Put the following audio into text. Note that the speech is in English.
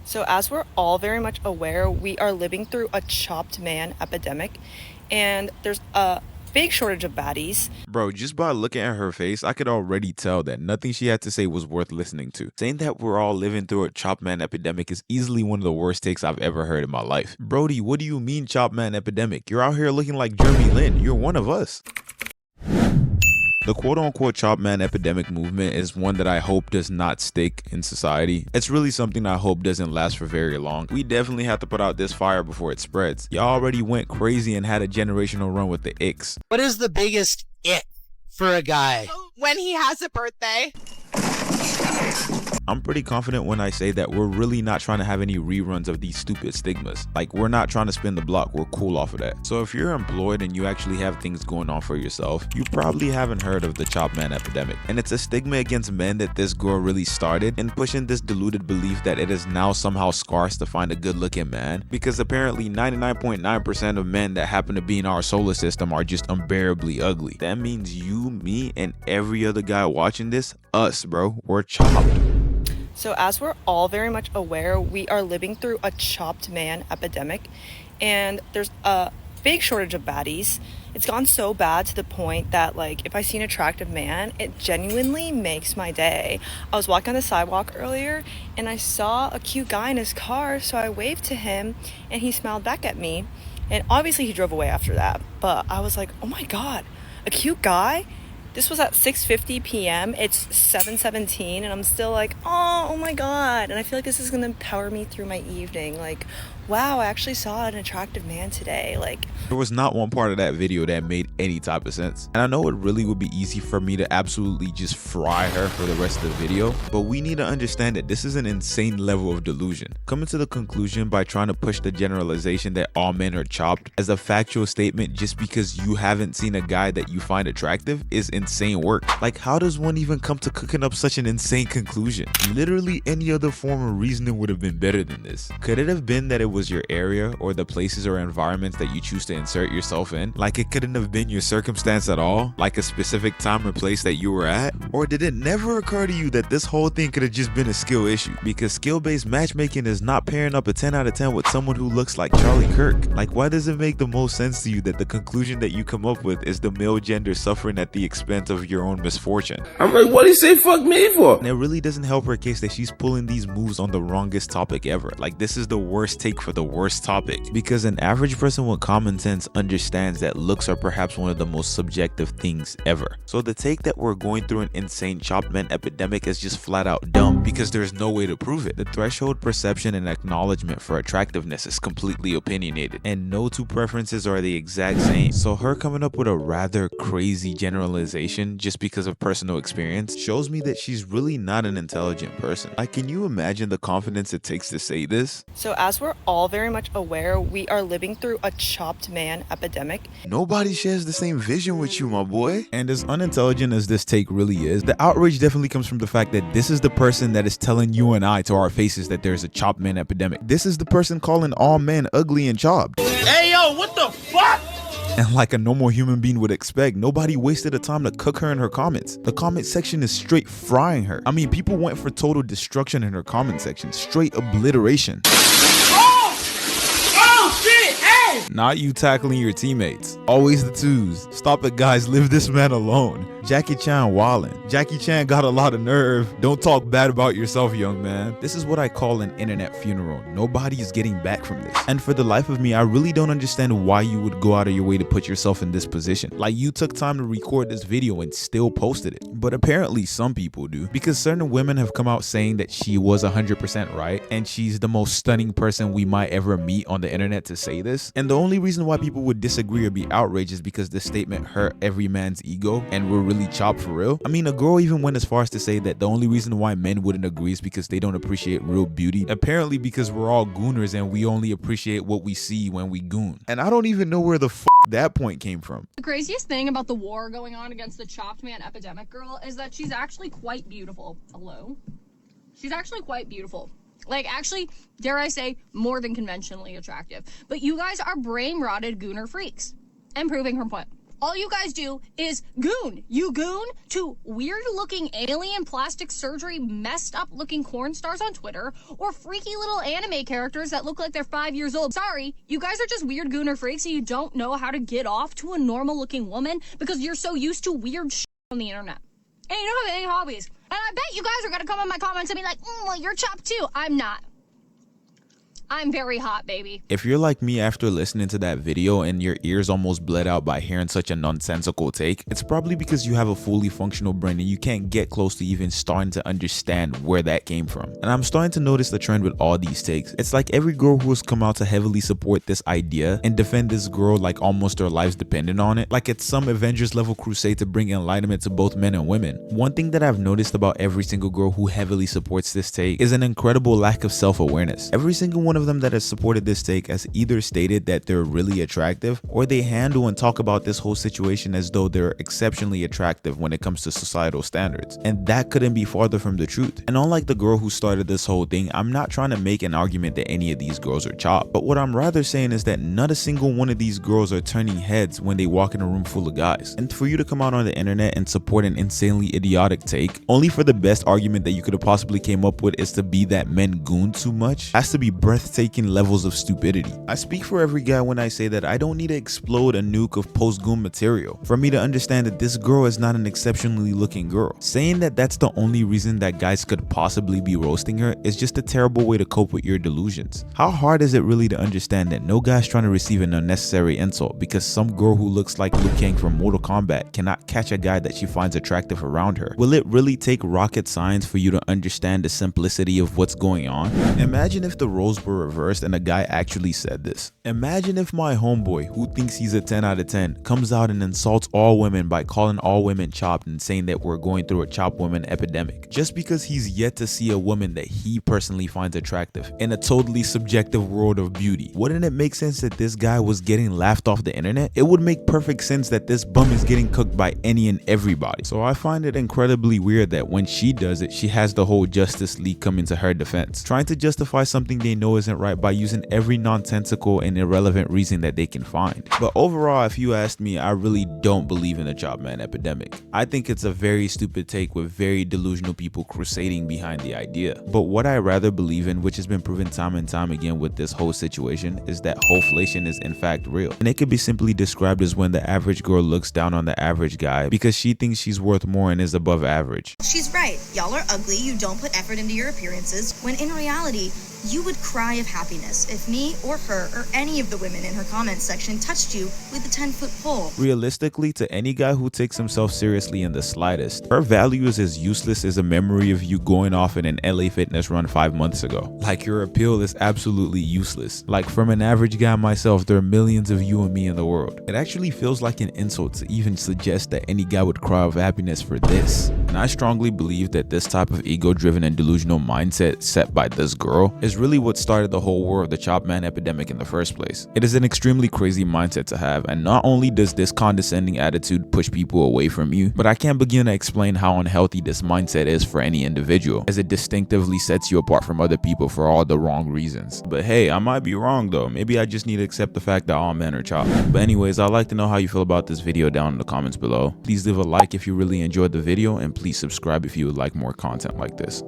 So, as we're all very much aware, we are living through a chopped man epidemic, and there's a big shortage of baddies. Bro, just by looking at her face, I could already tell that nothing she had to say was worth listening to. Saying that we're all living through a chop man epidemic is easily one of the worst takes I've ever heard in my life. Brody, what do you mean chop man epidemic? You're out here looking like Jeremy Lin. You're one of us. The quote-unquote chop man epidemic movement is one that I hope does not stick in society. It's really something I hope doesn't last for very long. We definitely have to put out this fire before it spreads. Y'all already went crazy and had a generational run with the icks. What is the biggest ick for a guy? When he has a birthday. I'm pretty confident when I say that we're really not trying to have any reruns of these stupid stigmas. Like, we're not trying to spin the block, we're cool off of that. So if you're employed and you actually have things going on for yourself, you probably haven't heard of the chop man epidemic. And it's a stigma against men that this girl really started, and pushing this deluded belief that it is now somehow scarce to find a good looking man, because apparently 99.9% of men that happen to be in our solar system are just unbearably ugly. That means you, me, and every other guy watching this, us bro, we're chopped. So, as we're all very much aware, we are living through a chopped man epidemic, and there's a big shortage of baddies. It's gone so bad to the point that, like, if I see an attractive man, it genuinely makes my day. I was walking on the sidewalk earlier, and I saw a cute guy in his car, so I waved to him, and he smiled back at me. And obviously he drove away after that, but I was like, oh my god, a cute guy? This was at 6:50 p.m. It's 7:17, and I'm still like, oh my god. And I feel like this is gonna power me through my evening. Like, wow, I actually saw an attractive man today. Like, there was not one part of that video that made any type of sense. And I know it really would be easy for me to absolutely just fry her for the rest of the video, but we need to understand that this is an insane level of delusion. Coming to the conclusion by trying to push the generalization that all men are chopped as a factual statement just because you haven't seen a guy that you find attractive is insane work. Like, how does one even come to cooking up such an insane conclusion? Literally any other form of reasoning would have been better than this. Could it have been that it was your area or the places or environments that you choose to insert yourself in? Like, it couldn't have been your circumstance at all? Like a specific time or place that you were at? Or did it never occur to you that this whole thing could have just been a skill issue? Because skill-based matchmaking is not pairing up a 10 out of 10 with someone who looks like Charlie Kirk. Like, why does it make the most sense to you that the conclusion that you come up with is the male gender suffering at the expense of your own misfortune? I'm like, what do you say fuck me for? And it really doesn't help her case that she's pulling these moves on the wrongest topic ever. Like, this is the worst take for the worst topic, because an average person with common sense understands that looks are perhaps one of the most subjective things ever. So the take that we're going through an insane chopped man epidemic is just flat out dumb, because there's no way to prove it. The threshold perception and acknowledgement for attractiveness is completely opinionated, and no two preferences are the exact same. So her coming up with a rather crazy generalization just because of personal experience shows me that she's really not an intelligent person. Like, can you imagine the confidence it takes to say this? so as we're all very much aware, we are living through a chopped man epidemic. Nobody shares the same vision with you, my boy. And as unintelligent as this take really is, the outrage definitely comes from the fact that this is the person that is telling you and I to our faces that there's a chopped man epidemic. This is the person calling all men ugly and chopped. Hey yo, what the fuck? And like a normal human being would expect, nobody wasted the time to cook her in her comments. The comment section is straight frying her. I mean, people went for total destruction in her comment section, straight obliteration. Not you tackling your teammates. Always the twos. Stop it, guys. Leave this man alone. Jackie Chan wildin'. Jackie Chan got a lot of nerve. Don't talk bad about yourself, young man. This is what I call an internet funeral. Nobody is getting back from this. And for the life of me, I really don't understand why you would go out of your way to put yourself in this position. Like, you took time to record this video and still posted it. But apparently some people do, because certain women have come out saying that she was 100% right, and she's the most stunning person we might ever meet on the internet to say this. And the only reason why people would disagree or be outraged is because this statement hurt every man's ego and we're really chopped for real. I mean, a girl even went as far as to say that the only reason why men wouldn't agree is because they don't appreciate real beauty. Apparently because we're all gooners and we only appreciate what we see when we goon. And I don't even know where the that point came from. The craziest thing about the war going on against the chopped man epidemic girl is that she's actually quite beautiful. Hello? She's actually quite beautiful. Like, actually, dare I say, more than conventionally attractive. But you guys are brain-rotted Gooner freaks. And proving her point. All you guys do is goon. You goon to weird-looking alien plastic surgery, messed-up-looking porn stars on Twitter, or freaky little anime characters that look like they're 5 years old. Sorry, you guys are just weird gooner freaks and you don't know how to get off to a normal-looking woman because you're so used to weird shit on the internet. And you don't have any hobbies. And I bet you guys are gonna come in my comments and be like, well, you're chopped too. I'm not. I'm very hot, baby. If you're like me after listening to that video and your ears almost bled out by hearing such a nonsensical take, it's probably because you have a fully functional brain and you can't get close to even starting to understand where that came from. And I'm starting to notice the trend with all these takes. It's like every girl who has come out to heavily support this idea and defend this girl like almost their lives dependent on it, like it's some Avengers level crusade to bring enlightenment to both men and women. One thing that I've noticed about every single girl who heavily supports this take is an incredible lack of self-awareness. Every single one of them that has supported this take has either stated that they're really attractive, or they handle and talk about this whole situation as though they're exceptionally attractive when it comes to societal standards, and that couldn't be farther from the truth. And unlike the girl who started this whole thing, I'm not trying to make an argument that any of these girls are chopped, but what I'm rather saying is that not a single one of these girls are turning heads when they walk in a room full of guys. And for you to come out on the internet and support an insanely idiotic take only for the best argument that you could have possibly came up with is to be that men goon too much has to be breathtaking levels of stupidity. I speak for every guy when I say that I don't need to explode a nuke of post-goon material for me to understand that this girl is not an exceptionally looking girl. Saying that that's the only reason that guys could possibly be roasting her is just a terrible way to cope with your delusions. How hard is it really to understand that no guy's trying to receive an unnecessary insult because some girl who looks like Liu Kang from Mortal Kombat cannot catch a guy that she finds attractive around her? Will it really take rocket science for you to understand the simplicity of what's going on? Imagine if the roles were reversed and a guy actually said this. Imagine if my homeboy, who thinks he's a 10 out of 10, comes out and insults all women by calling all women chopped and saying that we're going through a chopped woman epidemic, just because he's yet to see a woman that he personally finds attractive in a totally subjective world of beauty. Wouldn't it make sense that this guy was getting laughed off the internet? It would make perfect sense that this bum is getting cooked by any and everybody. So I find it incredibly weird that when she does it, she has the whole Justice League coming to her defense, trying to justify something they know isn't right by using every nonsensical and irrelevant reason that they can find. But overall, if you ask me, I really don't believe in the chop man epidemic. I think it's a very stupid take with very delusional people crusading behind the idea. But what I rather believe in, which has been proven time and time again with this whole situation, is that hoeflation is in fact real. And it could be simply described as when the average girl looks down on the average guy because she thinks she's worth more and is above average. She's right. Y'all are ugly. You don't put effort into your appearances, when in reality, you would cry of happiness if me or her or any of the women in her comments section touched you with a 10-foot pole. Realistically, to any guy who takes himself seriously in the slightest, her value is as useless as a memory of you going off in an LA Fitness run 5 months ago. Like, your appeal is absolutely useless. Like, from an average guy myself, there are millions of you and me in the world. It actually feels like an insult to even suggest that any guy would cry of happiness for this. And I strongly believe that this type of ego-driven and delusional mindset set by this girl is really what started the whole war of the chop man epidemic in the first place. It is an extremely crazy mindset to have, and not only does this condescending attitude push people away from you, but I can't begin to explain how unhealthy this mindset is for any individual, as it distinctively sets you apart from other people for all the wrong reasons. But hey, I might be wrong though. Maybe I just need to accept the fact that all men are chopped. But anyways, I'd like to know how you feel about this video down in the comments below. Please leave a like if you really enjoyed the video, and please subscribe if you would like more content like this.